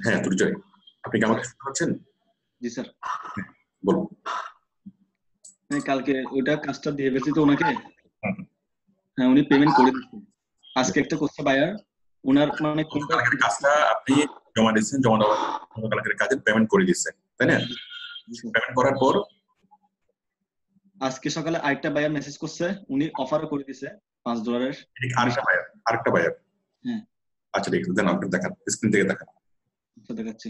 হ্যাঁ দুর্জয়, আপনি কি আমাকে শুনতে পাচ্ছেন? জি স্যার। বলুন। হ্যাঁ কালকে ওইটা কাজটা দিয়ে গেছি তো ওনাকে। হ্যাঁ উনি পেমেন্ট করে দিচ্ছেন। আজকে একটা করছে বায়ার, ওনার মানে কোনটা গতকালকের কাজটা আপনি জমা দিচ্ছেন, জমা দেওয়ার গতকালকের কাজের পেমেন্ট করে দিচ্ছেন তাই না? পেমেন্ট করার পর আজকে সকালে আরেকটা বায়ার মেসেজ করছে, উনি অফারও করে দিছে $5। আরেকটা বায়ার। হ্যাঁ আচ্ছা ঠিক আছে, দেন আপনি দেখান, স্ক্রিন থেকে দেখান। আচ্ছা দেখাচ্ছি।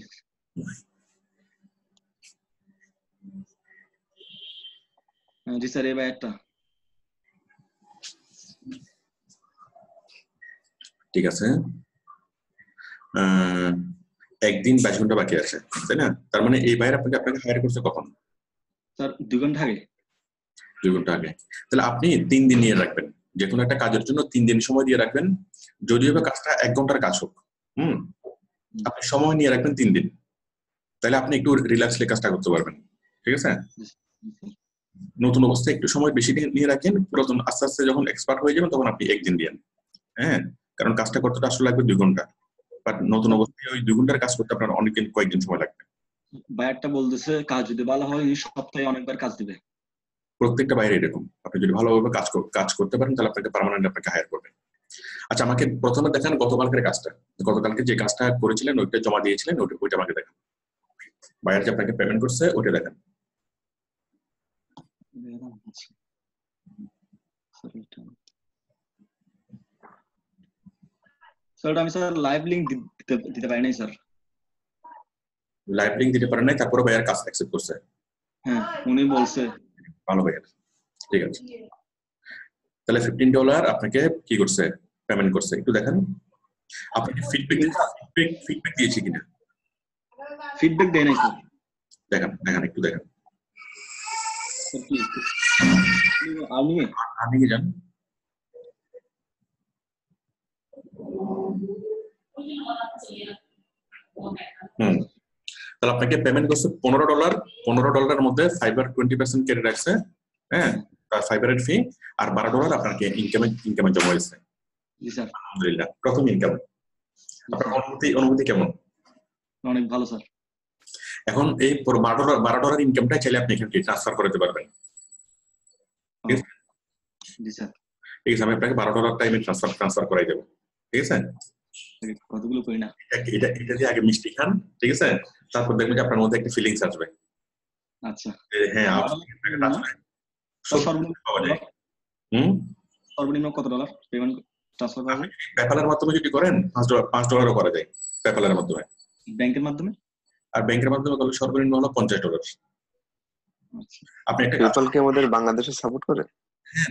জি স্যার এই বায়ারটা। ঠিক আছে, একদিন 22 ঘন্টা বাকি আছে তাই না? তার মানে এই বাইরে আপনাকে হায়ার করছে কখন? স্যার 2 ঘন্টা আগে। 2 ঘন্টা আগে। তাহলে আপনি 3 দিন নিয়ে রাখবেন, যে কোনো একটা কাজের জন্য 3 দিন সময় দিয়ে রাখবেন, যদিও বা কাজটা 1 ঘন্টার কাজ হোক। আপনি সময় নিয়ে রাখবেন 3 দিন, তাহলে আপনি একটু রিল্যাক্সলি কাজটা করতে পারবেন। ঠিক আছে? নতুন অবস্থায় একটু সময় বেশি নিয়ে রাখেন, পুরাতন আস্তে আস্তে যখন এক্সপার্ট হয়ে যাবেন তখন আপনি 1 দিন দিয়েন। হ্যাঁ, কারণ কাজটা করতে আসলে লাগবে 2 ঘন্টা, বাট নতুন অবস্থায় ওই 2 ঘন্টার কাজ করতে আপনার কয়েকদিন সময় লাগবে। বায়ারটা বলতেছে কাজ যদি ভালো হয় উনি সপ্তাহে অনেকবার কাজ দিবে। প্রত্যেকটা বাইরে এরকম, আপনি যদি ভালোভাবে কাজ করতে পারেন তাহলে আপনাকে পার্মানেন্ট আপনাকে হায়ার করবে। আচ্ছা আমাকে প্রথমে দেখান গতকালকের কাজটা, গতকালকে যে কাজটা করেছিলেন ওইটা জমা দিয়েছিলেন ওইটা আমাকে দেখান। বায়ার যে আপনাকে পেমেন্ট করছে ওইটা দেখান। স্যার আমি স্যার লাইভ লিংক দিতে পারি নাই স্যার। লাইভ লিংক দিতে পারেন নাই, তারপরে বায়ার কাজ অ্যাকসেপ্ট করছে? হ্যাঁ উনি বলছে। ভালো বায়ার, ঠিক আছে। তাহলে $15 আপনাকে কি করছে, পেমেন্ট করছে, একটু দেখেন। আপনাকে ফিডব্যাক দিয়েছি কিনা? ফিডব্যাক দেয় নাই স্যার। দেখেন একটু দেখেন। আপনি কি যান? তাহলে আপনাকে পেমেন্ট করছে $15। $15 মধ্যে ফাইবার 20% কেটে রাখছে। হ্যাঁ, তার ফাইবারের ফি, আর $12 আপনাকে ইনকামে জমা হয়েছে। জি স্যার। আলহামদুলিল্লাহ, প্রথম ইনকাম। আপনার অনুভূতি কেমন? অনেক ভালো স্যার। এখন এই $12 ইনকামটা চাইলে আপনি এখানে ট্রান্সফার করতে পারবেন। জি স্যার। ঠিক আছে, আমি আপনাকে $12 টাইমে ট্রান্সফার করাই দেবো। ঠিক আছে, কতগুলো করি না, এটা দিয়ে আগে মিষ্টি খান, ঠিক আছে, তারপর দেখবেন যে আপনার মধ্যে একটা ফিলিংস আসবে। আচ্ছা হ্যাঁ, সর্বনিম্ন কত ডলার পেমেন্ট ট্রান্সফার করা যায়? পেপ্যালের মাধ্যমে যদি করেন $5 করা যায় পেপ্যালের মাধ্যমে। ব্যাংকের মাধ্যমে? আর ব্যাংকের মাধ্যমে করলে সর্বনিম্ন হলো $50। আপনি একটা পেপ্যাল কি আমাদের বাংলাদেশে সাপোর্ট করে? হ্যাঁ,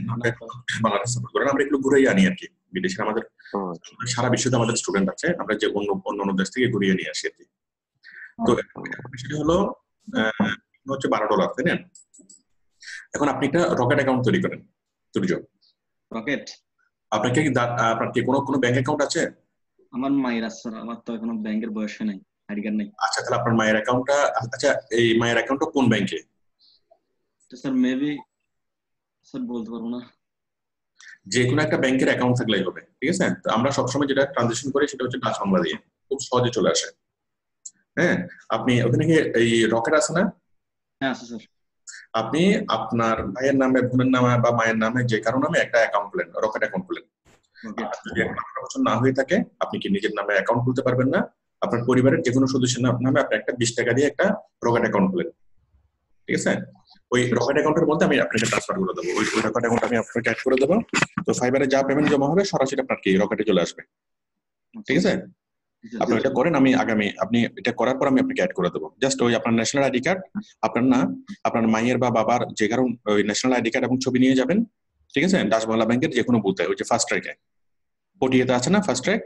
বাংলাদেশ সাপোর্ট করেন। আমরা একটু ঘুরিয়ে আনি আর কি, বিদেশে আমাদের সারা বিশ্বে আমাদের স্টুডেন্ট আছে, আমরা যে অন্য দেশ থেকে ঘুরিয়ে নিয়ে আসি আর কি। তো সেটা হলো হচ্ছে $12, তাই না? এখন আপনি একটা রকেট অ্যাকাউন্ট তৈরি করেন। রকেট? আপনার কি কোনো ব্যাংক অ্যাকাউন্ট আছে? আমার মায়ের আছে স্যার, আমার তো এখনো ব্যাংকের বয়স নাই, আইডি কার্ড নাই। আচ্ছা, তাহলে আপনার মায়ের অ্যাকাউন্টটা, আচ্ছা এই মায়ের অ্যাকাউন্টটা কোন ব্যাংকে? তো স্যার মেবি স্যার বলতে পারবো না। যে কোনো একটা ব্যাংকের অ্যাকাউন্ট থাকলেই হবে, ঠিক আছে? তো আমরা সবসময় যেটা ট্রানজাকশন করি সেটা হচ্ছে ডাচ বাংলা দিয়ে, খুব সহজে চলে আসে। হ্যাঁ, আপনি ওখানে কি এই রকেট আছে না? হ্যাঁ আছে স্যার। আপনি আপনার ভাইয়ের নামে, বোনের নামে বা মায়ের নামে যে কারো নামে একটা অ্যাকাউন্ট খুলেন, রকেট অ্যাকাউন্ট খুলেন। যদি 18 বছর না হয়ে থাকে আপনি কি নিজের নামে অ্যাকাউন্ট খুলতে পারবেন না? আপনার পরিবারের যে কোনো সদস্যের নামে আপনি একটা 20 টাকা দিয়ে একটা রকেট অ্যাকাউন্ট খুলেন, ঠিক আছে? ওই রকেট অ্যাকাউন্টের মধ্যে আমি আপনাকে ট্রান্সফার করে দেবো, ওই রকেট অ্যাকাউন্ট আমি আপনাকে অ্যাড করে দেবো। তো ফাইবারে যা পেমেন্ট জমা হবে সরাসরি আপনার কি রকেটে চলে আসবে, ঠিক আছে? আপনি এটা করেন, আপনি এটা করার পর আমি আপনাকে অ্যাড করে দেবো। জাস্ট ওই আপনার ন্যাশনাল আইডি কার্ড, আপনার মায়ের বা বাবার যে কারণ ওই ন্যাশনাল আইডি কার্ড এবং ছবি নিয়ে যাবেন, ঠিক আছে? ডাচ বাংলা ব্যাংকের যে কোনো বুথে, ওই যে ফার্স্ট ট্র্যাকে পটিয়েতে আছে না ফার্স্ট ট্র্যাক,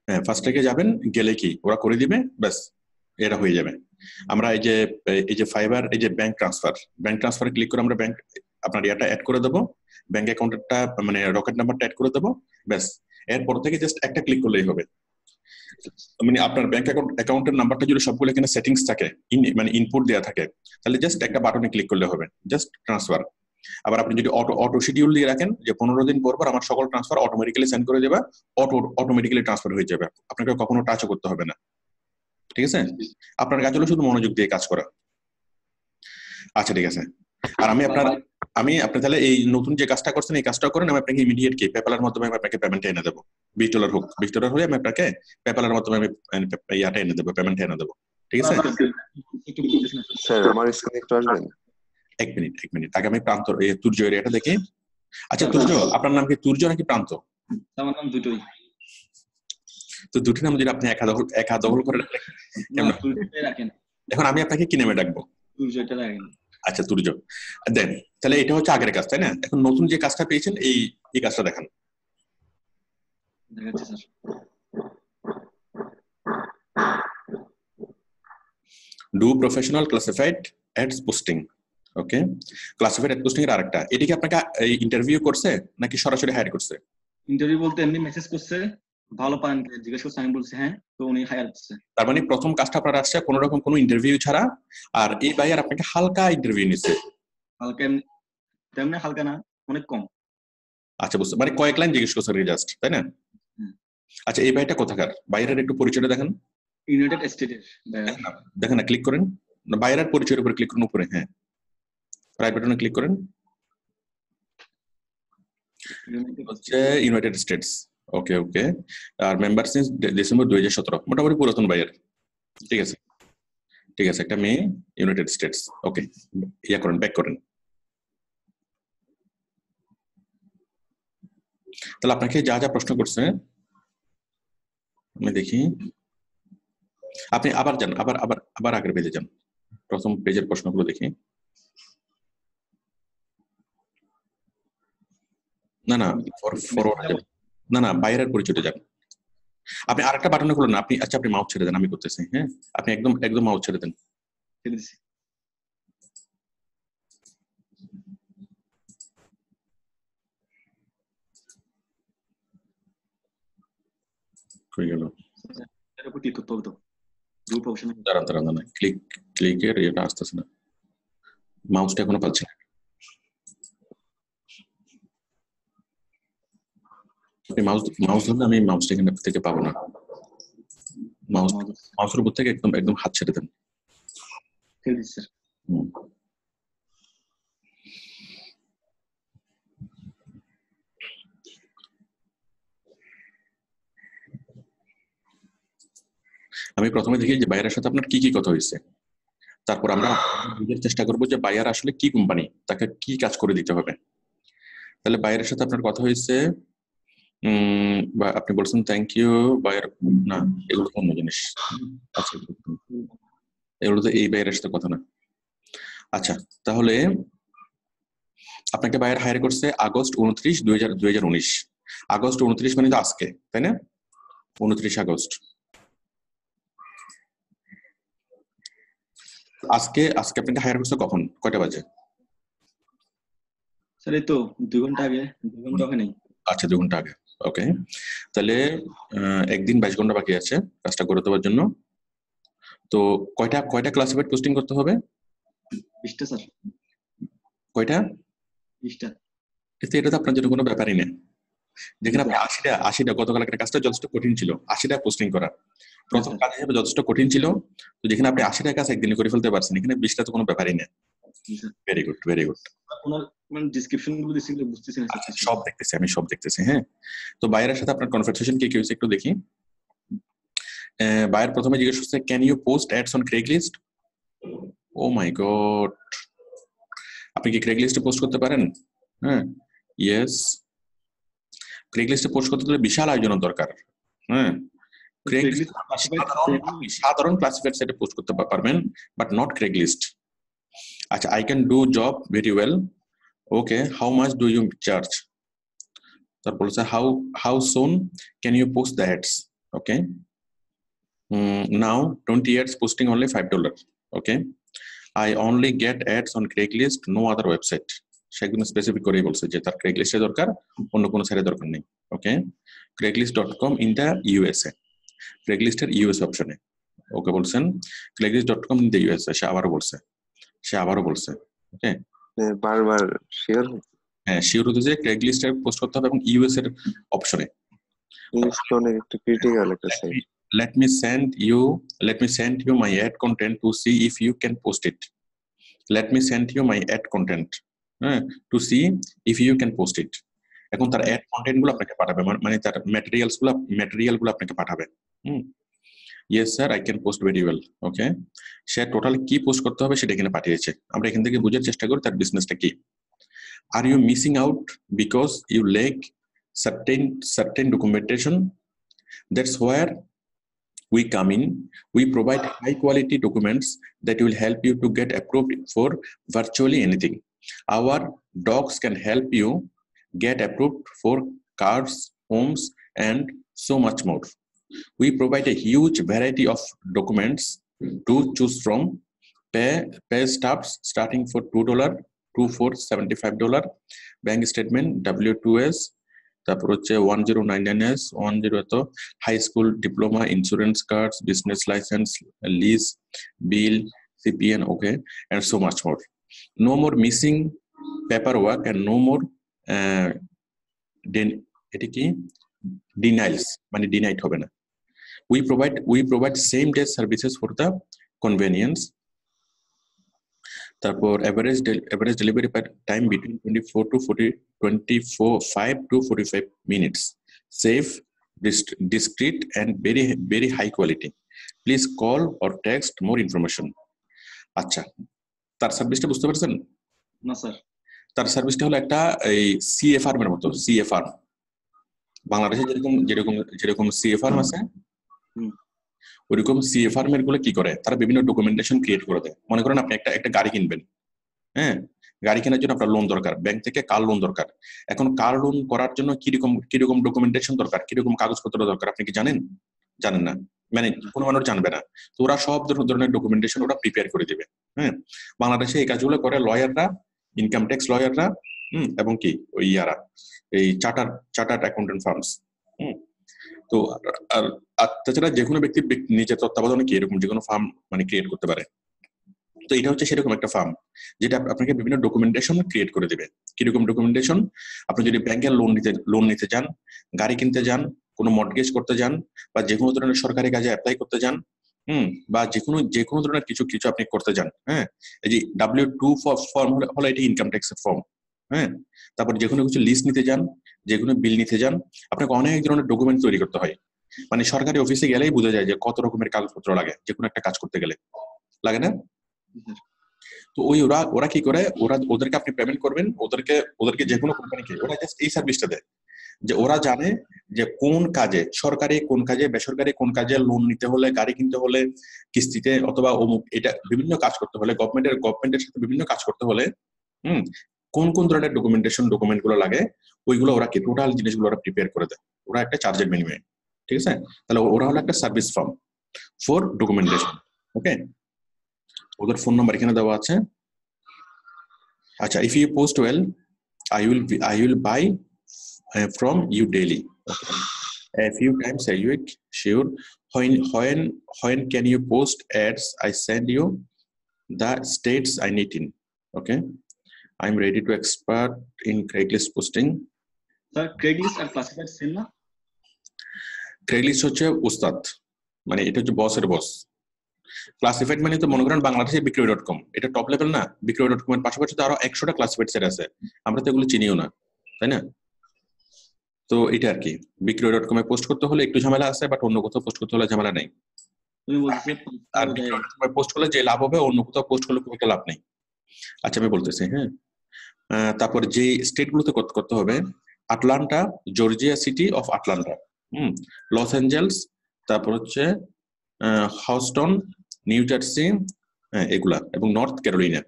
হ্যাঁ ফার্স্ট ট্র্যাকে যাবেন, গেলে কি ওরা করে দিবে, ব্যাস এটা হয়ে যাবে। আমরা এই যে ফাইবার, এই যে ব্যাংক ট্রান্সফারে ক্লিক করে আমরা ব্যাংক আপনার ইয়াটা অ্যাড করে দেবো, ব্যাংক অ্যাকাউন্টটা মানে রকেট নাম্বারটা অ্যাড করে দেবো, ব্যাস এরপর থেকে জাস্ট একটা ক্লিক করলেই হবে। মানে আপনার ব্যাংক অ্যাকাউন্টের নাম্বারটা যদি সবগুলো এখানে সেটিংস থাকে, মানে ইনপুট দেওয়া থাকে, তাহলে জাস্ট একটা বাটনে ক্লিক করলে হবে, জাস্ট ট্রান্সফার। আবার আপনি যদি অটো শিডিউল দিয়ে রাখেন যে 15 দিন পর পর আমার সকল ট্রান্সফার অটোমেটিক্যালি সেন্ড করে দেবা, অটোমেটিক্যালি ট্রান্সফার হয়ে যাবে, আপনাকে কখনো টাচও করতে হবে না। ঠিক আছে, আপনার কাজ হলো শুধু মনোযোগ দিয়ে কাজ করা। আচ্ছা ঠিক আছে। আর আমি আপনি তাহলে এই নতুন যে কাজটা করছেন এই কাজটা করেন, আমি আপনাকে ইমিডিয়েট কি পেপ্যালের মাধ্যমে আমি আপনাকে পেমেন্ট এনে দেবো। $20 হোক, $20 হলে আমি আপনাকে পেপ্যালের মাধ্যমে আমি ইয়াটা এনে দেবো, পেমেন্ট এনে দেবো। ঠিক আছে স্যার, আমার স্ক্রিনে একটু আসবেন? এক মিনিট আগে আমি প্রান্ত তুর্য এরিয়াটা দেখি। আচ্ছা তুর্য, আপনার নাম কি তুর্য নাকি প্রান্ত? আমার নাম দুটোই। তো দুটি নাম যদি আপনি একা দখল করে রাখেন, এখন আমি আপনাকে কি নামে ডাকবো? তুর্যটা রাখেন। আচ্ছা তুর্য দেন, তাহলে এটা হচ্ছে আগের কাজ, তাই না? এখন নতুন যে কাজটা পেয়েছেন এই কাজটা দেখান। দেখাচ্ছি sir. Do professional classified ads posting. Okay, classified ad posting এর আরেকটা, এটা কি আপনাকে ইন্টারভিউ করছে নাকি সরাসরি হায়ার করছে? ইন্টারভিউ বলতে এমনি মেসেজ করছে, ভালো পান জিজ্ঞেস করছে, আমি বলছি হ্যাঁ, তো উনি হায়ার করছে। তার মানে প্রথম কাজটা আপনার আসছে কোনো রকম কোনো ইন্টারভিউ ছাড়া, আর এই ভাইয়ার আপনাকে হালকা ইন্টারভিউ নিছে। হালকা তেমনি হালকা না, অনেক কম। আচ্ছা বুঝতে, মানে কয়েক লাইন জিজ্ঞেস করছে জাস্ট, তাই না? আচ্ছা এই ভাইটা কোথাকার? বাইরের একটু পরিচয়টা দেখেন। ইউনাইটেড স্টেটের। দেখেন না, ক্লিক করেন, বাইরের পরিচয়ের উপরে ক্লিক করুন, উপরে হ্যাঁ রাইট বাটনে ক্লিক করেন, হচ্ছে ইউনাইটেড স্টেটস। ওকে ওকে, আর মেম্বার সিন্স ডিসেম্বর 2017, মোটামুটি পুরাতন বাইরের। ঠিক আছে ঠিক আছে, একটা মেয়ে, ইউনাইটেড স্টেটস। ওকে, ইয়া করেন, ব্যাক করেন। তাহলে আপনাকে যা যা প্রশ্ন করছে আমি দেখি, আপনি আবার যান, আবার আগের পেজে যান, প্রথম পেজের প্রশ্নগুলো দেখি। না ফরওয়ার্ড, না বাইরের পরিচয়টা যান। আপনি আরেকটা বাটনে খুলুন আপনি। আচ্ছা আপনি মাউস ছেড়ে দেন, আমি করতেছি। হ্যাঁ আপনি একদম মাউস ছেড়ে দেন। কই গেল? দাঁড়ান, ক্লিকের এটা আসতেছে না, মাউসটা এখনো পাচ্ছি না। আপনি মাউস ধরলে আমি মাউসটা এখানে থেকে পাবো না। মাউসের উপর থেকে একদম হাত ছেড়ে দেন। আমি প্রথমে দেখি যে বাইরের সাথে আপনার কি কি কথা হয়েছে, তারপর আমরা বুঝার চেষ্টা করবো যে বাইরে আসলে কি কোম্পানি, তাকে কি কাজ করে দিতে হবে। তাহলে বাইরের সাথে আপনার কথা হয়েছে, আপনি বলছেন থ্যাংক ইউ বাইরে, না এগুলো তো অন্য জিনিস। আচ্ছা এগুলো তো এই বাইরের সাথে কথা না। আচ্ছা তাহলে আপনাকে বাইরে হায়ার করছে আগস্ট 29, 2019। আগস্ট 29 মানে তো আজকে, তাই না? 29 আগস্ট। আজকে আপনাকে হায়ার করছে কখন, কয়টা বাজে? স্যার এই তো 2 ঘন্টা আগে। 2 ঘন্টা হয় নাই। আচ্ছা 2 ঘন্টা আগে। ওকে, তাহলে একদিন 22 ঘন্টা বাকি আছে কাজটা করে দেওয়ার জন্য। তো কয়টা ক্লাসিফাইড পোস্টিং করতে হবে? 20টা স্যার। কয়টা? 20টা। এটা তো আপনার জন্য কোনো ব্যাপারই না। যেখানে আপনি 80টা গতকাল একটা কাজটা যথেষ্ট কঠিন ছিল, 80টা পোস্টিং করা প্রথম কাজ হিসেবে যথেষ্ট কঠিন ছিল। তো যেখানে আপনি 80টা কাজ একদিনে করে ফেলতে পারছেন, এখানে 20টা তো কোনো ব্যাপারই না। Very good. ওনার মানে ডেসক্রিপশন গুলো দিছিল, বুঝতেছি না স্যার। আমি সব দেখতেছি। হ্যাঁ, তো বাইরের সাথে আপনার কনভারসেশন কি হয়েছে একটু দেখি। বাইরে প্রথমে জিজ্ঞেস করছে can you post ads on Craigslist? Oh my god, আপনি কি ক্রেগলিস্টে পোস্ট করতে পারেন? হ্যাঁ, ইয়েস। ক্রেগলিস্টে পোস্ট করতে গেলে বিশাল আয়োজনের দরকার। হ্যাঁ, সাধারণ ক্লাসিফাইড সাইটে পোস্ট করতে পারবেন, বাট নট ক্রেগলিস্ট। আচ্ছা, I can do job very well. Okay, how much do you charge? তারপর বলছে how soon can you post the ads? Okay, now 20 ads posting only $5. Okay, I only get ads on Craigslist, no other website. সেগুলো specific করেই বলছে যে তার Craigslist এর দরকার, অন্য কোনো সাইটে দরকার নেই। ওকে, Craigslist.com in the USA, Craigslist এর US অপশনে। ওকে বলছেন Craigslist.com in the USA, সে আবারও বলছে। ওকে, বারবার শিওর হ্যাঁ শিওর হতে যে ক্রেগলিস্টে পোস্ট করতে হবে এবং ইউএস এর অপশনে। অনেক একটু ক্রিটিক্যাল একটা site. let me send you my ad content to see if you can post it. Let me send you my ad content to see if you can post it. এখন তার add content গুলো আপনাকে পাঠাবে, মানে তার material গুলো আপনাকে পাঠাবে। Yes sir I can post very well. Okay, say total কি পোস্ট করতে হবে সেটা এখানে পাঠিয়েছে। আমরা এখান থেকে বোঝার চেষ্টা করি তার বিজনেসটা কি। Are you missing out because you lack certain documentation? That's where we come in. We provide high quality documents that will help you to get approved for virtually anything. Our docs can help you get approved for cars, homes, and so much more. We provide a huge variety of documents to choose from. Pay stubs starting for $2 to $475, bank statement, W2S, তারপর হচ্ছে 1099s, 10 তো high school diploma, insurance cards, business licence, lease, bill, CPN, okay, and so much more. No more missing paperwork and no more এটা কি denials, মানে denied হবে না। We provide same day services for the convenience. তারপর average delivery time between 25 to 45 minutes. Safe, discreet, and very high quality. Please call or text more information. আচ্ছা, তার সার্ভিসটা বুঝতে পারছেন? না স্যার। তার সার্ভিসটা হলো একটা এই সিএ ফার্মের মতো। সিএ ফার্ম বাংলাদেশে যেরকম সিএ ফার্ম আছে, ওইরকম সিএ ফার্মের গুলো কি করে, তারা বিভিন্ন ডকুমেন্টেশন ক্রিয়েট করে দেয়। মনে করেন আপনি একটা গাড়ি কিনবেন, হ্যাঁ, গাড়ি কেনার জন্য আপনার লোন দরকার, ব্যাংক থেকে কার লোন দরকার। এখন কার লোন করার জন্য কিরকম ডকুমেন্টেশন দরকার, কিরকম কাগজপত্র দরকার আপনি কি জানেন? জানেন না, মানে কোনো মানুষ জানবে না। তো ওরা সব ধরনের ডকুমেন্টেশন ওরা প্রিপেয়ার করে দিবে। হ্যাঁ, বাংলাদেশে এই কাজগুলো করে লয়াররা, ইনকাম ট্যাক্স লয়াররা, এবং কি ওই ইয়ারা এই চার্টার্ড অ্যাকাউন্টেন্ট ফার্মস। তো আর তাছাড়া যে কোনো ব্যক্তি নিজের তত্ত্বাবধানে কি এরকম যে কোনো ফার্ম মানে ক্রিয়েট করতে পারে। তো এটা হচ্ছে সেরকম একটা ফার্ম যেটা আপনাকে বিভিন্ন ডকুমেন্টেশন ক্রিয়েট করে দেবে। কিরকম ডকুমেন্টেশন? আপনি যদি ব্যাংকের লোন নিতে যান, গাড়ি কিনতে যান, কোনো মর্টগেজ করতে যান, বা যে কোনো ধরনের সরকারি কাজে অ্যাপ্লাই করতে যান, বা যে কোনো ধরনের কিছু আপনি করতে যান, হ্যাঁ, এই যে W2 ফর্ম হলো এটা ইনকাম ট্যাক্সের ফর্ম। হ্যাঁ, তারপর যে কোনো কিছু লিস্ট নিতে যান, যে কোনো বিল নিতে যান, আপনাকে অনেক ধরনের ডকুমেন্ট তৈরি করতে হয়। মানে সরকারি অফিসে গেলেই বোঝা যায় যে কত রকমের কাগজপত্র লাগে যে কোনো একটা কাজ করতে গেলে, লাগে না? তো ওরা কি করে, ওদেরকে আপনি পেমেন্ট করবেন, ওদেরকে যে কোনো কোম্পানিকে ওরা জাস্ট এই সার্ভিসটা দেয় যে ওরা জানে যে কোন কাজে, সরকারি কোন কাজে, বেসরকারি কোন কাজে, লোন নিতে হলে, গাড়ি কিনতে হলে, কিস্তিতে, অথবা অমুক এটা বিভিন্ন কাজ করতে হলে, গভর্নমেন্টের সাথে বিভিন্ন কাজ করতে হলে কোন ধরনের ডকুমেন্ট গুলো লাগে, ওইগুলো ওরা কি টোটাল জিনিসগুলো ওরা প্রিপেয়ার করে দেয়। ওরা একটা চার্জের বিনিময়ে, ঠিক আছে? তাহলে ওরা হলো একটা service firm for documentation. Okay, ওদের ফোন নাম্বার এখানে দেওয়া আছে। আচ্ছা, if you post well I will buy from you daily. Okay. A few times a week, sure. When can you post ads? I send you the states I need in. Okay, I'm ready to expert in Craigslist posting. Sir, Craigslist R classified same না? Craigslist হচ্ছে উস্তাদ, মানে এটা হচ্ছে বসের বস। Classified মানে তো মনে করেন বাংলাদেশে বিক্রয়.com, এটা টপ লেভেল না? বিক্রয়.com এর পাশাপাশি তো আরো 100টা ক্লাসিফাইড সাইট আছে, আমরা তো এগুলো চিনিও না, তাই না? তো এটা আর কি, বিক্রয়.com এ পোস্ট করতে হলে একটু ঝামেলা আছে, বাট অন্য কোথাও পোস্ট করতে হলে ঝামেলা নেই। আর বিক্রয়.com এ পোস্ট করলে যে লাভ হবে, অন্য কোথাও পোস্ট করলে খুব একটা লাভ নেই। আচ্ছা, আমি বলতেছি, হ্যাঁ। তারপর যে স্টেট গুলোতে করতে হবে, Atlanta, Georgia city of Atlanta, Los Angeles, তারপর হচ্ছে হাউস্টন, নিউ জার্সি, এগুলা, এবং নর্থ ক্যারোলিনা।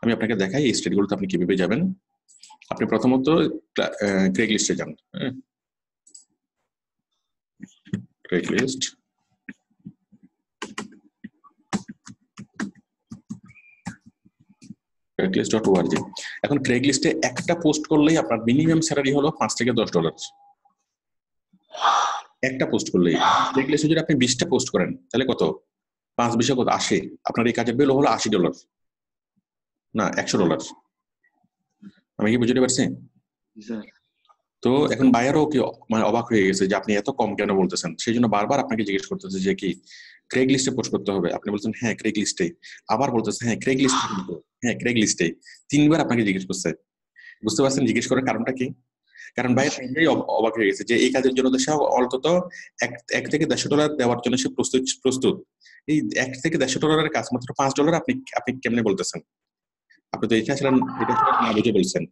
আমি আপনাকে দেখাই এই স্টেটগুলোতে আপনি কিভাবে যাবেন। আপনি প্রথমত ক্রেগলিস্টে যান। ক্রেগলিস্ট, Craigslist.org। এখন ক্রেগলিস্টে একটা পোস্ট করলেই আপনার মিনিমাম স্যালারি হলো $5 থেকে $10। একটা পোস্ট করলেই। ক্রেগলিস্টে যদি আপনি 20টা পোস্ট করেন তাহলে কত? 5 20 কত? 80। আপনার এই কাজের বিল হলো $80, না $100। আমি কি বুঝতে পারছি? স্যার তো এখন বায়ারও কি মানে অবাক হয়ে গেছে যে আপনি এত কম কেন বলতেছেন, সেই জন্য বারবার আপনাকে জিজ্ঞেস করতেছে যে কি ক্রেগ লিস্টে পোস্ট করতে হবে। আপনি বলছেন হ্যাঁ ক্রেগ লিস্টে, আবার বলতেছে হ্যাঁ ক্রেগ লিস্টে, কিন্তু হ্যাঁ ক্রেগ লিস্টে, 3বার আপনাকে জিজ্ঞেস করছে। বুঝতে পারছেন জিজ্ঞেস করার কারণটা কি? কারণ বায়ার নিজেই অবাক হয়ে গেছে যে এই কাজের জন্য তো সে অন্তত এক থেকে $150 দেওয়ার জন্য সে প্রস্তুত। এই $1 থেকে $150 কাজ মাত্র $5 আপনি আপনি কেমনে বলতেছেন? আপনি তো এটা আসলে না বুঝে বলছেন।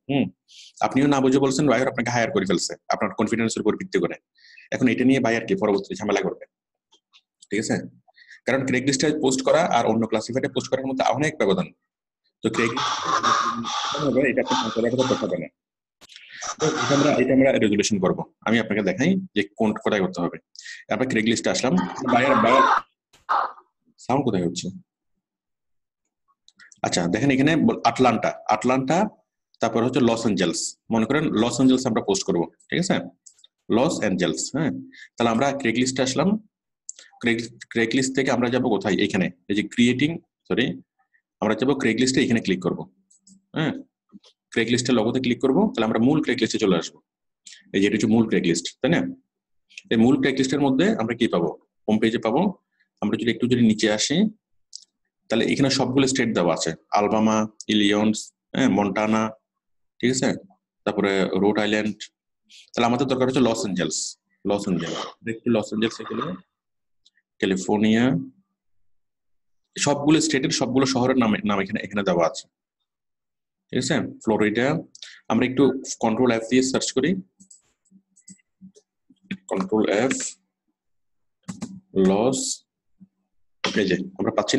আপনিও না বুঝে বলছেন, বায়ার আপনাকে হায়ার করে ফেলছে আপনার কনফিডেন্সের উপর ভিত্তি করে। এখন এটা নিয়ে বায়ার কি পরবর্তীতে ঝামেলা করবে, ঠিক আছে? কারণ ক্রেগ লিস্টে পোস্ট করা আর অন্য ক্লাসিফাইডে পোস্ট করার মধ্যে অনেক ব্যবধান। তো ক্রেগ এটা আপনি করতে হবে না। তো এটা আমরা রেজুলেশন করব। আমি আপনাকে দেখাই যে কোন কোথায় করতে হবে। আমরা ক্রেগ লিস্টে আসলাম, বায়ার সাউন্ড কোথায় হচ্ছে? আচ্ছা দেখেন এখানে আটলান্টা, তারপর হচ্ছে লস অ্যাঞ্জেলস। মনে করেন লস অ্যাঞ্জেলস আমরা পোস্ট করব, ঠিক আছে? লস অ্যাঞ্জেলস, হ্যাঁ। তাহলে আমরা ক্রেগ লিস্টে আসলাম, ক্রেগ লিস্ট থেকে আমরা যাব কোথায়? এখানে এই যে আমরা যাব ক্রেগ লিস্টে, এখানে ক্লিক করব, হ্যাঁ। ক্রেগ লিস্টের লগোতে ক্লিক করব, তাহলে আমরা মূল ক্রেগ লিস্টে চলে আসবো। এই যে এটা হচ্ছে মূল ক্রেগ লিস্ট, তাই না? এই মূল ক্রেগ লিস্টের মধ্যে আমরা কি পাবো? হোম পেজে পাবো। আমরা যদি একটু নিচে আসি, তাহলে এখানে সবগুলো স্টেট দেওয়া আছে, আলবামা, ইলিয়ন্স, হ্যাঁ, মন্টানা, ঠিক আছে, তারপরে রোড আইল্যান্ড। তাহলে আমাদের দরকার হচ্ছে লস অ্যাঞ্জেলস। একটু লস অ্যাঞ্জেলস গেলে ক্যালিফোর্নিয়া, সবগুলো স্টেটের সবগুলো শহরের নাম এখানে দেওয়া আছে, ঠিক আছে। ফ্লোরিডা, আমরা একটু কন্ট্রোল এফ দিয়ে সার্চ করি, কন্ট্রোল এফ, লস, এই যে আমরা পাচ্ছি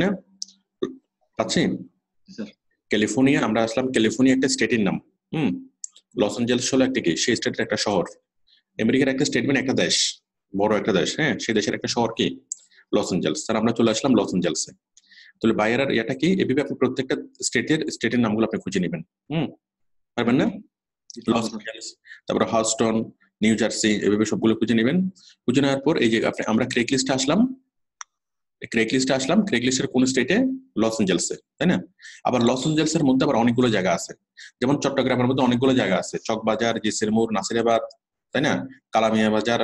ক্যালিফোর্নিয়া। আমরা আসলাম ক্যালিফোর্নিয়া একটা স্টেটের নাম, লস অ্যাঞ্জেলস হলো একটা কি সেই স্টেটের একটা শহর। আমেরিকার একটা স্টেটমেন্ট, একটা দেশ, বড় একটা দেশ, হ্যাঁ, সেই দেশের একটা শহর কি লস অ্যাঞ্জেলস। তার আমরা চলে আসলাম লস অ্যাঞ্জেলসে। তাহলে বায়ার এটা কি এভাবে আপনি প্রত্যেকটা স্টেটের নামগুলো আপনি খুঁজে নেবেন, পারবেন না? লস অ্যাঞ্জেলস, তারপরে হাউস্টন, নিউ জার্সি, এভাবে সবগুলো খুঁজে নেবেন। খুঁজে নেওয়ার পর এই যে আমরা ক্রেগ লিস্টে আসলাম, ক্রেগ লিস্টের কোন স্টেটে? লস অ্যাঞ্জেলসে, তাই না? আবার লস অ্যাঞ্জেলসের মধ্যে আবার অনেকগুলো জায়গা আছে, যেমন চট্টগ্রামের মধ্যে অনেকগুলো জায়গা আছে, চকবাজার, জেসির মোড়, নাসিরাবাদ, তাই না, কালামিয়া বাজার,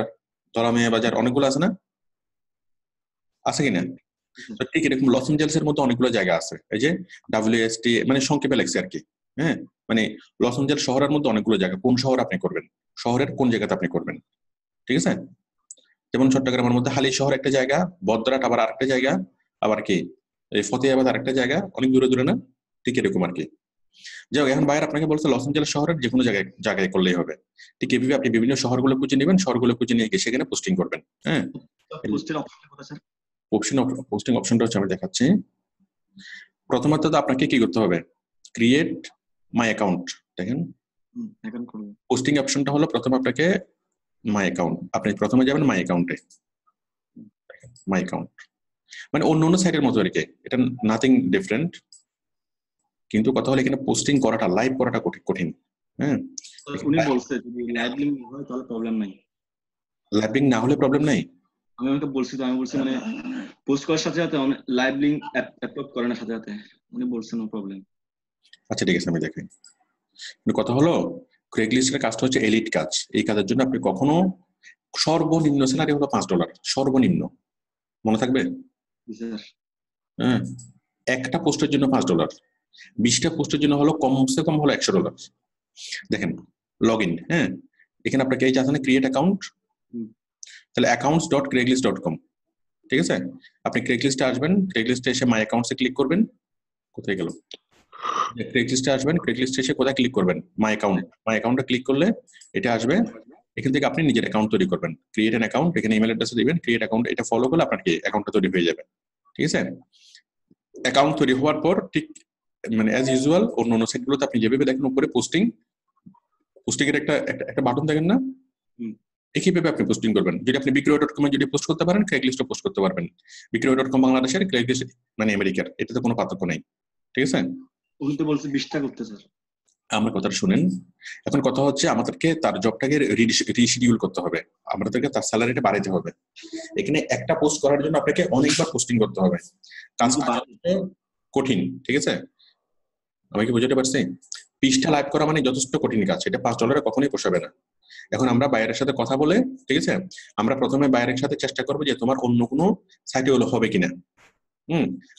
ধলামিয়া বাজার, অনেকগুলো আছে না? আছে কিনা? ঠিক এরকম লস অ্যাঞ্জেলসের মধ্যে অনেকগুলো জায়গা আছে, এই যে WST, মানে সংক্ষেপে লেখছে আর কি, হ্যাঁ। মানে লস অ্যাঞ্জেলস শহরের মধ্যে অনেকগুলো জায়গা, কোন শহর আপনি করবেন, শহরের কোন জায়গাতে আপনি করবেন, ঠিক আছে? যেমন চট্টগ্রামের মধ্যে হালি শহর একটা জায়গা, বদ্রাট আবার আরেকটা জায়গা, আবার কি এই ফতেহাবাদ আরেকটা জায়গা, অনেক দূরে দূরে না? ঠিক এরকম আর কি। যাই হোক, এখন বাইরে আপনাকে বলছে লস অ্যাঞ্জেলস শহরের যে কোনো জায়গায় করলেই হবে। ঠিক এভাবে আপনি বিভিন্ন শহরগুলো খুঁজে নেবেন, শহরগুলো খুঁজে নিয়ে গিয়ে সেখানে পোস্টিং করবেন, হ্যাঁ। পোস্টিং অপশনটা হচ্ছে আমি দেখাচ্ছি। প্রথমত তো আপনাকে কি করতে হবে? Create my account. দেখেন পোস্টিং অপশনটা হলো প্রথমে আপনাকে মাই অ্যাকাউন্ট, আপনি প্রথমে যাবেন মাই অ্যাকাউন্টে। মাই অ্যাকাউন্ট মানে অন্য সাইটের মতো আর কি, এটা নাথিং ডিফারেন্ট। কিন্তু কথা হলো এখানে পোস্টিং করাটা, লাইভ করাটা কঠিন, হ্যাঁ। উনি বলছে যদি লাইভ লিংক হয় তাহলে প্রবলেম নাই। লাইভ লিংক না হলে প্রবলেম নাই? আমি বলছি মানে পোস্ট করার সাথে সাথে লাইভ লিংক আপলোড করে না সাথে সাথে, উনি বলছেন নো প্রবলেম। আচ্ছা ঠিক আছে, আমি দেখাই। কথা হলো ক্রেগ লিস্টের কাজটা হচ্ছে এলিট কাজ। এই কাজের জন্য আপনি কখনো সর্বনিম্ন স্যালারি হলো $5, সর্বনিম্ন, মনে থাকবে? হ্যাঁ, একটা পোস্টের জন্য $5, 20টা পোস্টের জন্য হলো কমসে কম হলো $100। দেখেন লগ ইন, হ্যাঁ, এখানে আপনাকে এই যে আছে না ক্রিয়েট অ্যাকাউন্ট, তাহলে accounts.craigslist.com, ঠিক আছে। আপনি ক্রেগ লিস্টে আসবেন, ক্রেগ লিস্টে এসে মাই অ্যাকাউন্টসে ক্লিক করবেন। কোথায় গেল? ক্রেগ লিস্টে আসবেন, ক্রেগ লিস্টে এসে কোথায় ক্লিক করবেন? মাই অ্যাকাউন্টে ক্লিক করলে এটা আসবে। এখান থেকে আপনি নিজের অ্যাকাউন্ট তৈরি করবেন, ক্রিয়েট অ্যান অ্যাকাউন্ট, এখানে ইমেল অ্যাড্রেস দিবেন, ক্রিয়েট অ্যাকাউন্ট, এটা ফলো করলে আপনার কি অ্যাকাউন্টটা তৈরি হয়ে যাবে, ঠিক আছে। অ্যাকাউন্ট তৈরি হওয়ার পর ঠিক মানে অ্যাজ ইউজুয়াল অন্য সাইটগুলোতে আপনি যেভাবে দেখেন উপরে পোস্টিং এর একটা বাটন দেখেন না, একইভাবে আপনি পোস্টিং করবেন। যদি আপনি বিক্রয়.com যদি পোস্ট করতে পারেন, ক্রেগ লিস্টে পোস্ট করতে পারবেন। বিক্রয়.com বাংলাদেশের, ক্রেগ লিস্ট মানে আমেরিকার, এটাতে কোনো পার্থক্য নেই, ঠিক আছে। উনি তো বলছে 20টা করতে স্যার। আমার কথাটা শুনেন, এখন কথা হচ্ছে আমাদেরকে তার জবটাকে রিশিডিউল করতে হবে, আমাদেরকে তার স্যালারিটা বাড়াইতে হবে। এখানে একটা পোস্ট করার জন্য আপনাকে অনেকবার পোস্টিং করতে হবে, কাজটা কঠিন, ঠিক আছে। আমি কি বুঝতে পারছি? 20টা লাইভ করা মানে যথেষ্ট কঠিন কাজ, এটা $5 কখনোই পোষাবে না। এখন আমরা বাইরের সাথে কথা বলে, ঠিক আছে, আমরা প্রথমে বাইরের সাথে চেষ্টা করবো যে তোমার অন্য কোনো সাইটে হলো হবে কিনা।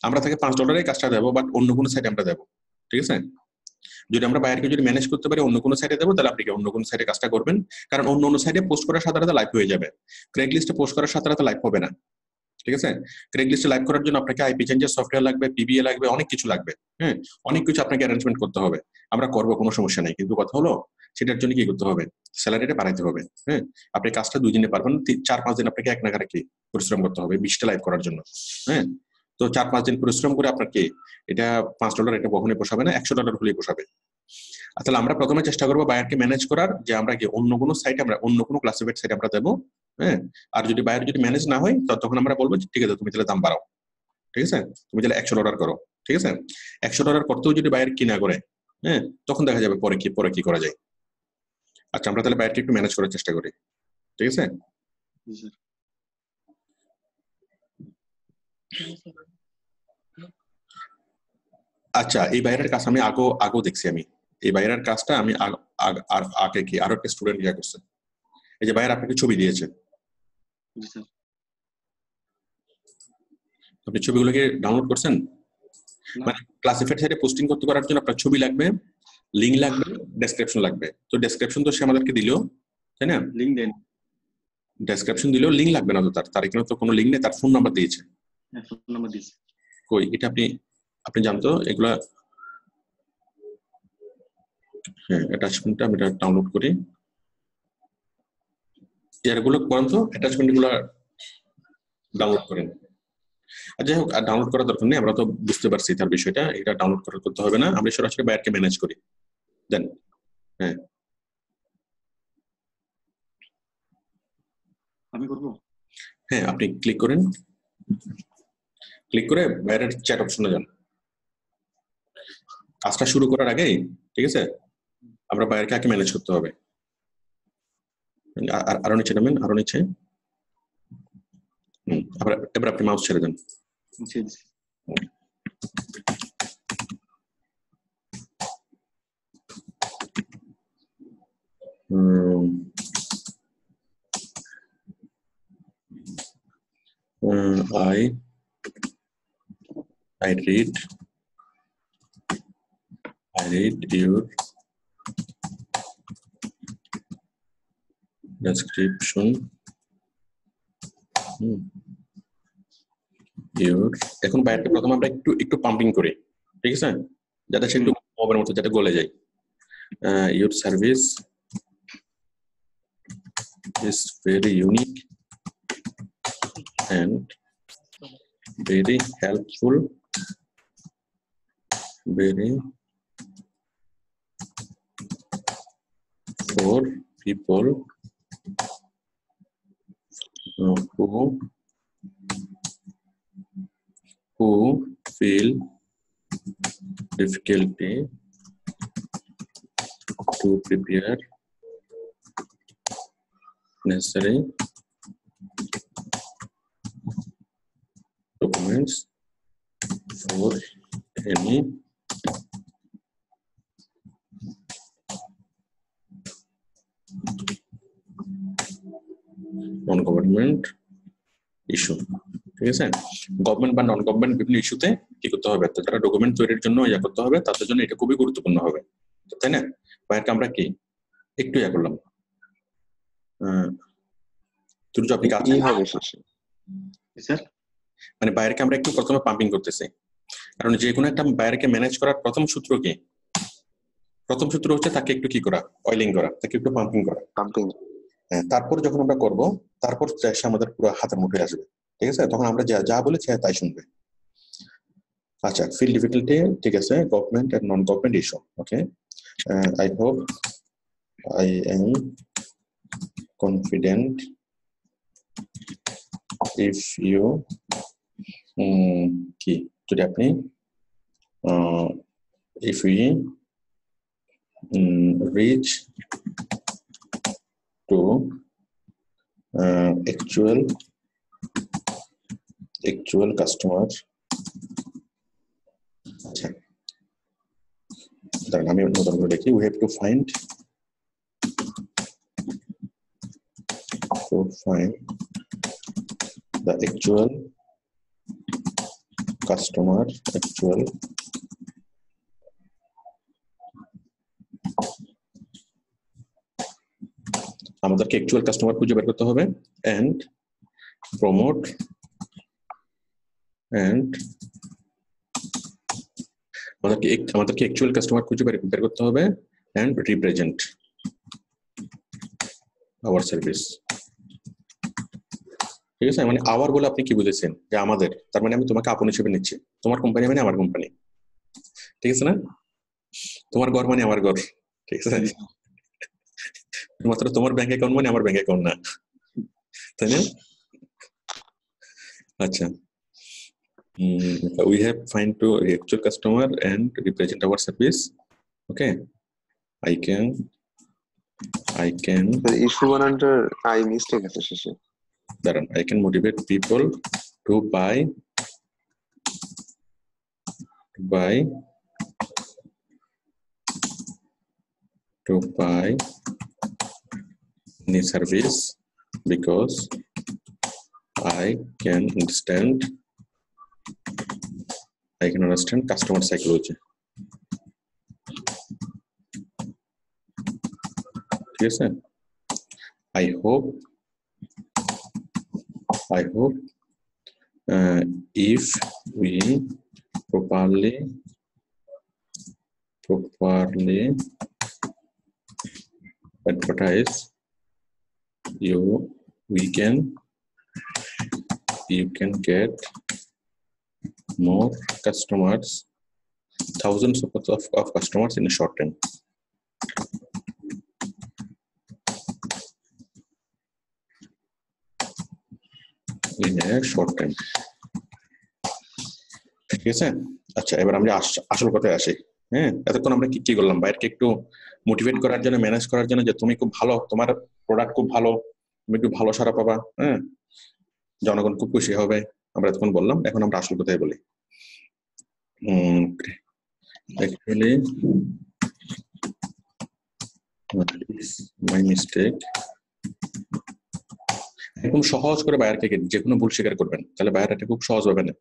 আমরা তাকে $5 কাজটা দেবো, বাট অন্য কোনো সাইটে আমরা দেবো, ঠিক আছে। যদি আমরা বাইরেকে যদি ম্যানেজ করতে পারি অন্য কোনো সাইটে দেবো, তাহলে আপনি অন্য কোনো সাইটে কাজটা করবেন, কারণ অন্য সাইটে পোস্ট করার সাথে সাথে লাইভ হয়ে যাবে, ক্রেগলিস্টে পোস্ট করার সাথে সাথে লাইভ হবে না, ঠিক আছে। ক্রেগলিস্টে লাইভ করার জন্য আপনাকে আইপি চেঞ্জের সফটওয়্যার লাগবে, পিবিএ লাগবে, অনেক কিছু লাগবে, হ্যাঁ, অনেক কিছু আপনাকে অ্যারেঞ্জমেন্ট করতে হবে। আমরা করবো, কোনো সমস্যা নেই, কিন্তু কথা হলো সেটার জন্য কি করতে হবে, স্যালারিটা বাড়াইতে হবে, হ্যাঁ। আপনি কাজটা 2 দিনে পারবেন, 4-5 দিন আপনাকে এক নাগারে কি পরিশ্রম করতে হবে 20টা লাইভ করার জন্য, হ্যাঁ। তো 4-5 দিন পরিশ্রম করে আপনার কি এটা $5 এটা কখনোই পোষাবে না, $100 হলেই পোষাবে। তাহলে আমরা প্রথমে চেষ্টা করবো বায়ারকে ম্যানেজ করার, যে আমরা কি অন্য কোনো সাইট, আমরা অন্য কোনো ক্লাসিফাইড সাইট আমরা দেবো, হ্যাঁ। আর যদি বায়ার যদি ম্যানেজ না হয় তখন আমরা বলবো ঠিক আছে তুমি তাহলে দাম বাড়াও, ঠিক আছে, তুমি তাহলে $100 করো, ঠিক আছে। $100 করতেও যদি বায়ার কি না করে, হ্যাঁ, তখন দেখা যাবে পরে কি করা যায়। আচ্ছা, আমরা তাহলে বায়ারকে একটু ম্যানেজ করার চেষ্টা করি, ঠিক আছে। আচ্ছা, এই বাইরের কাজ আমি আগেও দেখছি, আমি এই বাইরের কাজটা আমি আগে কি আরো একটা স্টুডেন্ট ইয়া করছে। এই যে বাইরে আপনাকে ছবি দিয়েছে, আপনি ছবিগুলোকে ডাউনলোড করছেন? মানে ক্লাসিফাইড সাইটে পোস্টিং করতে করার জন্য আপনার ছবি লাগবে, লিঙ্ক লাগবে, ডেসক্রিপশন লাগবে। তো ডেসক্রিপশন তো সে আমাদেরকে দিলো, তাই না? লিংক দেন, ডেসক্রিপশন দিলেও লিঙ্ক লাগবে না, তো তার এখানে তো কোনো লিঙ্ক নেই, তার ফোন নাম্বার দিয়েছে। ফোন নাম্বার দিয়েছে কই এটা আপনি জানতো এগুলা? হ্যাঁ, অ্যাটাচমেন্টটা আমি ডাউনলোড করি, এরগুলো করেন তো, অ্যাটাচমেন্ট গুলো ডাউনলোড করেন। আর যাই হোক, আর ডাউনলোড করার দরকার নেই, আমরা তো বুঝতে পারছি তার বিষয়টা, এটা ডাউনলোড করতে হবে না, আমরা সরাসরি বায়ারকে ম্যানেজ করি। দেন, হ্যাঁ আমি করব। হ্যাঁ, আপনি ক্লিক করেন, ক্লিক করে বায়ারের চ্যাট অপশনে যান। কাজটা শুরু করার আগেই, ঠিক আছে, আমরা বায়ারকে আগে ম্যানেজ করতে হবে। আরো নিচে নামেন, আরো নিচে। এবার আপনি মাউস ছেড়ে দেন। I read your description. এখন বাইরটা প্রথম আমরা একটু পাম্পিং করি, ঠিক আছে, যাতে সে একটু মোবাইলের মতো যাতে গলে যায়। Your service is very unique and very helpful, very for people who feel difficulty to prepare necessary documents for any non-government issue, ঠিক আছে। গভর্নমেন্ট বা নন গভর্নমেন্ট বিভিন্ন ইস্যুতে কি করতে হবে, তারা ডকুমেন্ট তৈরির জন্য ইয়া করতে হবে, তাদের জন্য এটা খুবই গুরুত্বপূর্ণ হবে, তাই না। বাইরকে আমরা কি একটু ইয়া করলাম, আপনি কাজ মানে বাইরকে আমরা একটু প্রথমে পাম্পিং করতেছি, কারণ যে কোনো একটা বাইরকে ম্যানেজ করার প্রথম সূত্র কি? প্রথম সূত্র হচ্ছে তাকে একটু কি করা, অয়েলিং করা, তাকে একটু পাম্পিং করা। তারপর যখন আমরা করব, তারপর সে আমাদের পুরো হাতের মুঠোয় আসবে, ঠিক আছে, তখন আমরা যা বলে সে তাই শুনবে। আচ্ছা, ফিল ডিফিকাল্টি, ঠিক আছে, government and non government issue, okay. I hope I am confident if you কি যদি আপনি if we reach to actual customer, দাঁড়ান আমি নতুন করে দেখি। We have to find the actual customer, আমাদেরকে অ্যাকচুয়াল কাস্টমার খুঁজে বের করতে হবে and promote and আমাদেরকে অ্যাকচুয়াল কাস্টমার খুঁজে বের করতে হবে and represent our service। ঠিক আছে, মানে আওয়ার বলে আপনি কি বুঝেছেন? যে আমাদের, তার মানে আমি তোমাকে আপন হিসেবে নিচ্ছি। তোমার কোম্পানি মানে আমার কোম্পানি, ঠিক আছে না? তোমার ঘর মানে আমার ঘর, ঠিক আছে? মাত্র তোমার ব্যাংক অ্যাকাউন্ট মানে আমার ব্যাংক অ্যাকাউন্ট না, তাই না? আচ্ছা, we have find to actual customer and represent our service. Okay, I can issue one under I mistake আছে শেষে। দাঁড়ান, I can motivate people to buy any service because I can understand customer psychology। ঠিক আছে, I hope if we properly advertise you can get more customers, thousands of customers in a short time। ঠিক আছে, আচ্ছা এবার আমরা আসল কথায় আসি। হ্যাঁ, এতক্ষণ আমরা কি করলাম? বাইরকে একটু মোটিভেট করার জন্য, ম্যানেজ করার জন্য, যে তুমি খুব ভালো, তোমার প্রোডাক্ট খুব ভালো, তুমি একটু ভালো সাড়া পাবা, হ্যাঁ, জনগণ খুব খুশি হবে, আমরা এতক্ষণ বললাম। এখন আমরা আসল কথায় বলি। Actually, my mistake। এরকম সহজ করে বায়ারকে যে কোনো ভুল স্বীকার করবেন, তাহলে বায়ার এটা খুব সহজ ভাবে না।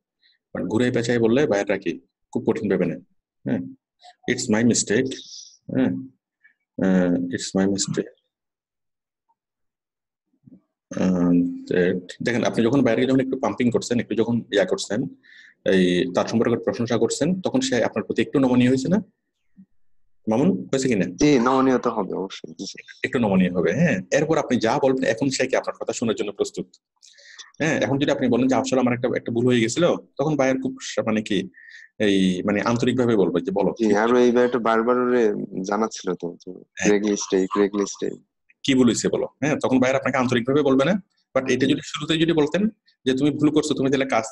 বাট ঘুরে পেঁচাই বললে বায়াররা কি খুব কঠিন ভাবে না। হ্যাঁ, ইটস মাই মিস্টেক। হ্যাঁ, ইটস মাই মিস্টেক। দেখেন, আপনি যখন বাইরে যখন একটু পাম্পিং করছেন, একটু যখন করছেন, এই তার সম্পর্কে প্রশংসা করছেন, তখন সে আপনার প্রতি একটু নমনীয় হয়েছে না? মামুন, হয়েছে কিনা? জি, নমনীয় তো হবে অবশ্যই, একটু নমনীয় হবে। হ্যাঁ, এরপর আপনি যা বলবেন, এখন সে কি আপনার কথা শোনার জন্য প্রস্তুত। হ্যাঁ, এখন যদি আপনি বলেন যে আসলে আমার একটা ভুল হয়ে গেছিল, তখন বায়ার খুব মানে কি এই মানে আন্তরিক ভাবে বলবে যে বলো। আর এই ব্যাপারটা বারবার জানাচ্ছিল তো, কি বলেছে বলো। হ্যাঁ, তখন বায়ার আপনাকে আন্তরিক ভাবে বলবে না। বাট এটা যদি শুরুতে যদি বলতেন যে তুমি ভুল করছো, তুমি তাহলে কাজ,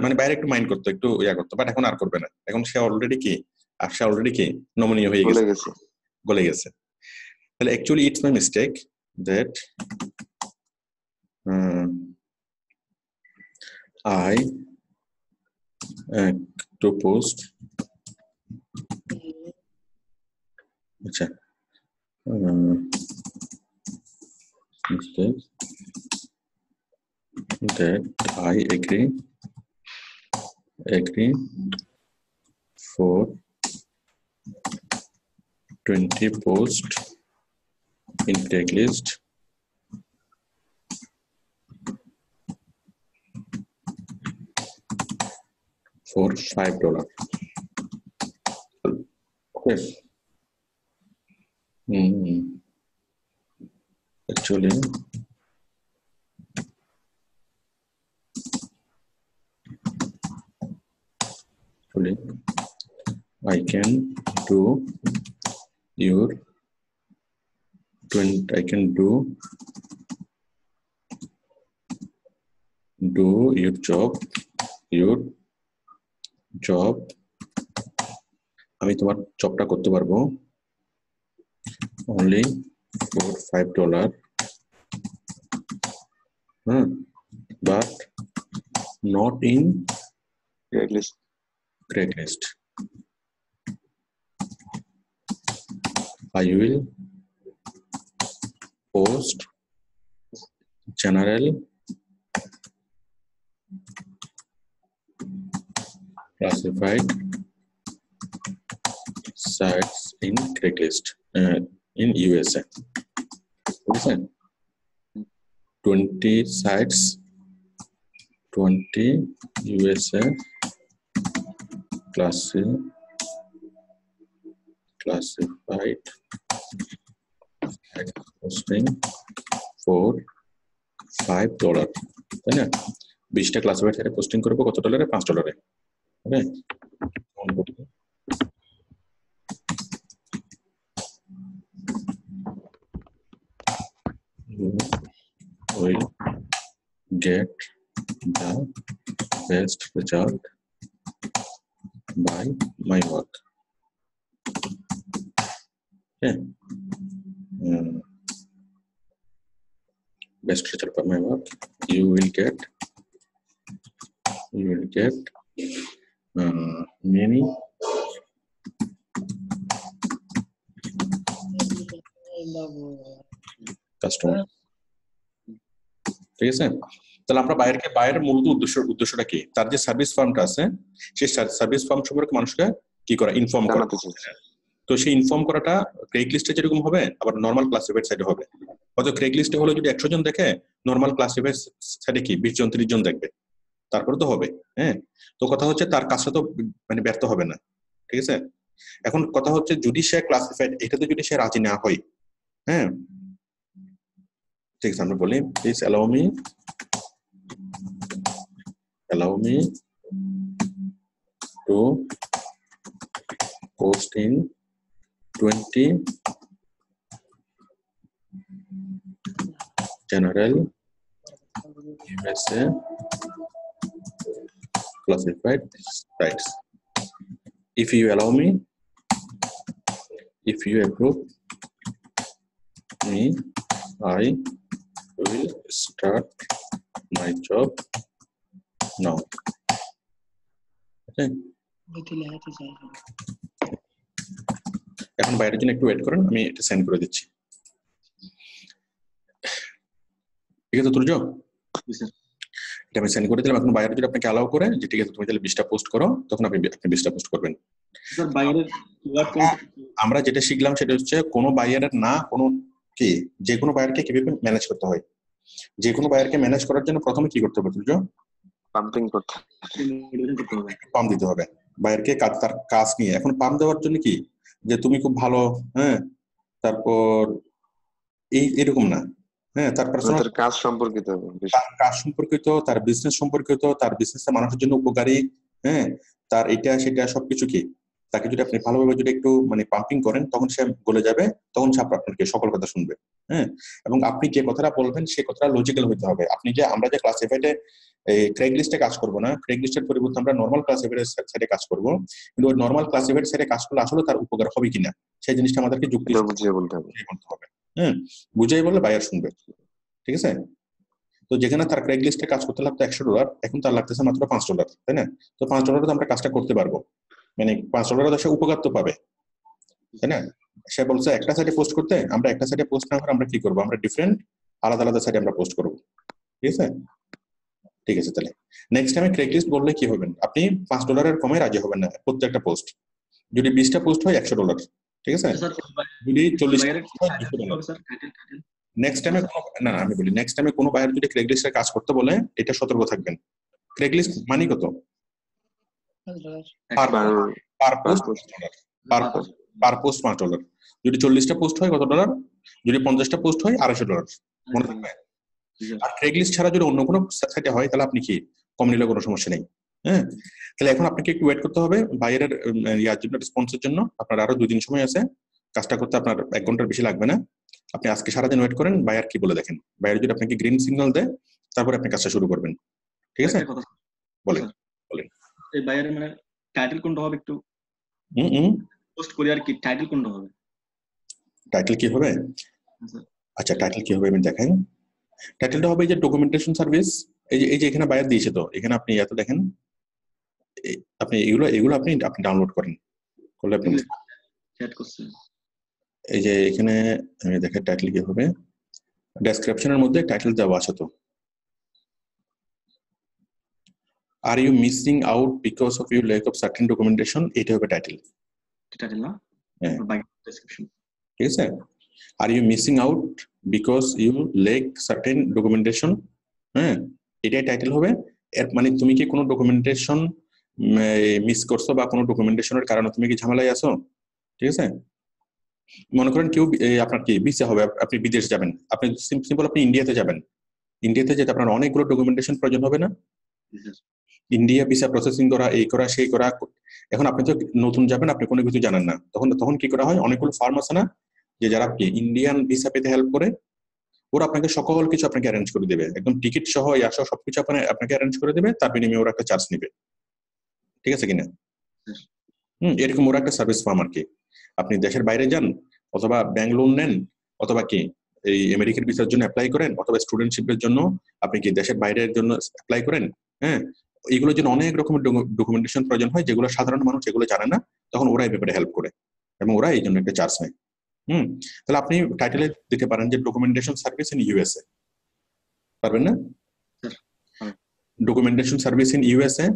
মানে বাইরে একটু মাইন্ড করতো, একটু করতো, বাট এখন আর করবে না। এখন সে অলরেডি কি নমনীয় হয়ে গেছে, গলে গেছে। তাহলে actually it's my mistake that I to post acha mistake that I agree for 20 post in Craigslist for $5. Okay. Actually, I can do your job আমি তোমার জবটা করতে পারবো only for $5, but not in Craigslist। I will post general classified sites in Craigslist in USA. Listen, 20 sites, 20 USA classified site hosting for $5, তাই না? 20টা classified সাইটে posting করব কত ডলারে? $5। ওকে, you will get the best result by my work. Okay. Best result by my work. You will get many customer. ঠিক আছে, তাহলে আমরা বাইরের মূলত উদ্দেশ্যটা কি? তার যে সার্ভিস ফার্মটা আছে সেই সার্ভিস ফার্ম সম্পর্কে মানুষকে কি করা? ইনফর্ম করা। তো সেই ইনফর্ম করাটা ক্রেগলিস্টে যেরকম হবে আবার নরমাল ক্লাসিফাইড সাইটে হবে। হয়তো ক্রেগলিস্টে হলে যদি 100 জন দেখে, নরমাল ক্লাসিফাইড সাইটে কি 20 জন 30 জন দেখবে, তারপরে তো হবে। হ্যাঁ, তো কথা হচ্ছে তার কাজটা তো মানে ব্যর্থ হবে না। ঠিক আছে, এখন কথা হচ্ছে যদি সে ক্লাসিফাইড এটাতে যদি সে রাজি না হয়, হ্যাঁ ঠিক আছে, আমরা বলি please allow me to post in 20 general USA classified sites. If you allow me, if you approve me, I will start my job now. Okay. এখন বাইরের জন্য একটু ওয়েট করেন, আমি এটা সেন্ড করে দিচ্ছি। ঠিক আছে তুর্য, এটা আমি সেন্ড করে দিলাম। এখন বাইরে যদি আপনাকে অ্যালাউ করে যে ঠিক আছে তুমি তাহলে 20টা পোস্ট করো, তখন আপনি 20টা পোস্ট করবেন। আমরা যেটা শিখলাম সেটা হচ্ছে কোনো বায়ারের না কোনো কি, যে কোনো বায়ারকে কিভাবে ম্যানেজ করতে হয়। যে কোনো বায়ারকে ম্যানেজ করার জন্য প্রথমে কি করতে হবে তুর্য? পাম্পিং করতে হবে, পাম্প দিতে হবে বায়ারকে তার কাজ নিয়ে। এখন পাম্প দেওয়ার জন্য কি যে তুমি খুব ভালো, হ্যাঁ তারপর এরকম না, হ্যাঁ তার পার্সোনাল কাজ সম্পর্কিত, তার বিজনেস সম্পর্কিত, তার বিজনেসটা মানুষের জন্য উপকারী, হ্যাঁ তার এটা সেটা সবকিছু কি তাকে যদি আপনি ভালোভাবে যদি একটু মানে পাম্পিং করেন, তখন সে গলে যাবে, তখন সে আপনাকে সকল কথা শুনবে। হ্যাঁ, এবং আপনি যে কথাটা বলবেন সেই কথাটা লজিক্যাল হতে হবে। আপনি যে আমরা যে ক্লাসিফাইডে ক্রেগলিস্টে কাজ করবো না, ক্রেগলিস্টের পরিবর্তে আমরা নর্মাল ক্লাসিফাইডের সাইডে কাজ করবো, কিন্তু ওই নর্মাল ক্লাসিফাইড সাইডে কাজ করলে আসলে তার উপকার হবে কিনা সেই জিনিসটা আমাদেরকে যুক্তি বুঝিয়ে বলতে হবে। হ্যাঁ, বুঝিয়ে বললে বায়ার শুনবে। ঠিক আছে, তো যেখানে তার ক্রেগলিস্টে কাজ করতে লাগতো $100, এখন তার লাগতেছে মাত্র $5, তাই না? তো $5 আমরা কাজটা করতে পারবো, মানে $5 সে উপকার তো পাবে, তাই না? সে বলছে একটা সাইডে পোস্ট করতে, আমরা একটা সাইডে পোস্ট না করে আমরা কি করবো, আমরা ডিফারেন্ট আলাদা সাইডে আমরা পোস্ট করবো। ঠিক আছে, ঠিক আছে। তাহলে নেক্সট টাইমে ক্রেগলিস্ট বললে কি হবেন, আপনি $5 কমে রাজি হবেন না প্রত্যেকটা পোস্ট। যদি 20টা পোস্ট হয় $100, ঠিক আছে? যদি 40টা হয় $200। নেক্সট টাইমে না আমি বলি নেক্সট টাইমে কোনো বায়ার যদি ক্রেগলিস্টের কাজ করতে বলে, এটা সতর্ক থাকবেন। ক্রেগলিস্ট মানে কত? পার পোস্ট $5। যদি 40টা পোস্ট হয় কত ডলার? যদি 50টা পোস্ট হয় $250, মনে থাকবে। আর ক্রেগলিস্ট ছাড়া যদি অন্য কোনো সাইটে হয় তাহলে আপনি কি কম নিলে কোনো সমস্যা নেই। হ্যাঁ, তাহলে এখন আপনাকে একটু ওয়েট করতে হবে বায়ারের ইয়ার জন্য, রেসপন্সের জন্য। আপনার আরো 2 দিন সময় আছে, কাজটা করতে আপনার 1 ঘন্টার বেশি লাগবে না। আপনি আজকে সারাদিন ওয়েট করেন, বায়ার কি বলে দেখেন। বায়ার যদি আপনাকে গ্রিন সিগন্যাল দেয়, তারপরে আপনি কাজটা শুরু করবেন। ঠিক আছে, বলেন। এই বায়ারের মানে টাইটেল কোনটা হবে একটু পোস্ট করি আর কি, টাইটেল কোনটা হবে? টাইটেল কি হবে? আচ্ছা, টাইটেল কি হবে আমি দেখাই। টাইটেলটা হবে যে ডকুমেন্টেশন সার্ভিস। এই যে এখানে বায়ার দিয়েছে, তো এখানে আপনি এত দেখেন, আপনি এগুলো আপনি ডাউনলোড করেন, করলে আপনি চ্যাট করছেন। এই যে এখানে আমি দেখে টাইটেল কি হবে, ডেসক্রিপশনের মধ্যে টাইটেল দেওয়া আছে তো, are you missing out because of your lack of certain documentation, এটা হবে টাইটেল। টাইটেল না, হ্যাঁ বাই ডেসক্রিপশন। ঠিক আছে, are you missing out because you lack certain documentation, হ্যাঁ এটাই টাইটেল হবে। এর মানে তুমি কি কোনো ডকুমেন্টেশন মিস করছো বা কোনো ডকুমেন্টেশনের কারণে তুমি কি ঝামেলায় আছো, ঠিক আছে। মনে করেন কেউ আপনার কি ভিসা হবে, আপনি বিদেশ যাবেন, আপনি সিম্পল আপনি ইন্ডিয়াতে যাবেন, ইন্ডিয়াতে যেতে আপনার অনেকগুলো ডকুমেন্টেশন প্রয়োজন হবে না, ইন্ডিয়া ভিসা প্রসেসিং করা, এই করা সেই করা। এখন আপনি তো নতুন যাবেন, আপনি কোনো কিছু জানেন না, তখন তখন কি করা হয়, অনেকগুলো ফার্ম আছে না যে যারা কি ইন্ডিয়ান ভিসা পেতে হেল্প করে, ওরা আপনাকে সকল কিছু আপনাকে অ্যারেঞ্জ করে দেবে, একদম টিকিট সহ সহ সবকিছু আপনাকে অ্যারেঞ্জ করে দেবে, তার বিনিময়ে ওরা একটা চার্জ নেবে, ঠিক আছে কিনা। এরকম ওরা একটা সার্ভিস ফার্ম আর কি। আপনি দেশের বাইরে যান, অথবা ব্যাংক লোন নেন, অথবা কি এই আমেরিকার ভিসার জন্য অ্যাপ্লাই করেন, অথবা স্টুডেন্টশিপের জন্য আপনি কি দেশের বাইরের জন্য অ্যাপ্লাই করেন, হ্যাঁ এইগুলোর জন্য অনেক রকমের ডকুমেন্টেশন প্রয়োজন হয়, যেগুলো সাধারণ মানুষ এগুলো জানে না, তখন ওরা এই ব্যাপারে হেল্প করে এবং ওরা এই জন্য একটা চার্জ নেয়। তাহলে আপনি টাইটেলে দিতে পারেন যে ডকুমেন্টেশন সার্ভিস ইন ইউএসএ, পারবেন না, ডকুমেন্টেশন সার্ভিস ইন ইউএসএ,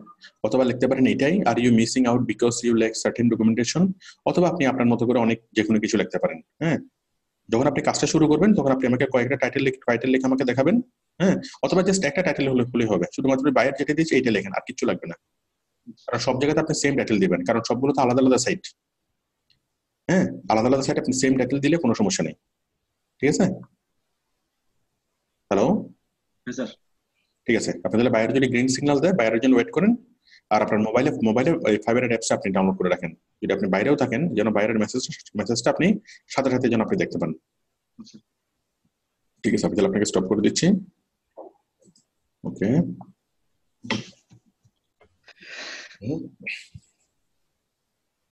অথবা লিখতে পারেন এটাই, are you missing out because you lack certain documentation, অথবা আপনি আপনার মতো করে অনেক যে কোনো কিছু লিখতে পারেন। হ্যাঁ যখন আপনি কাজটা শুরু করবেন তখন আপনি আমাকে কয়েকটা টাইটেল লিখে আমাকে দেখাবেন, হ্যাঁ অথবা জাস্ট একটা টাইটেল হলেই হবে, শুধুমাত্র বায়ার যেটা দিয়েছে এইটা লেখেন, আর কিছু লাগবে না, কারণ সব জায়গাতে আপনি সেম টাইটেল দিবেন, কারণ সবগুলো তো আলাদা আলাদা সাইট, হ্যাঁ আলাদা আলাদা সাইট আপনি সেম টাইটেল দিলে কোনো সমস্যা নেই, ঠিক আছে। হ্যালো, ঠিক আছে, আপনি তাহলে বাইরে যদি গ্রিন সিগন্যাল দেয় বাইরের জন্য ওয়েট করেন, আর আপনার মোবাইলে ফাইবারের অ্যাপসটা আপনি ডাউনলোড করে রাখেন, যদি আপনি বাইরেও থাকেন যেন বাইরের মেসেজটা আপনি সাথে সাথে যেন আপনি দেখতে পান। ঠিক আছে, আমি তাহলে আপনাকে স্টপ করে দিচ্ছি। ওকে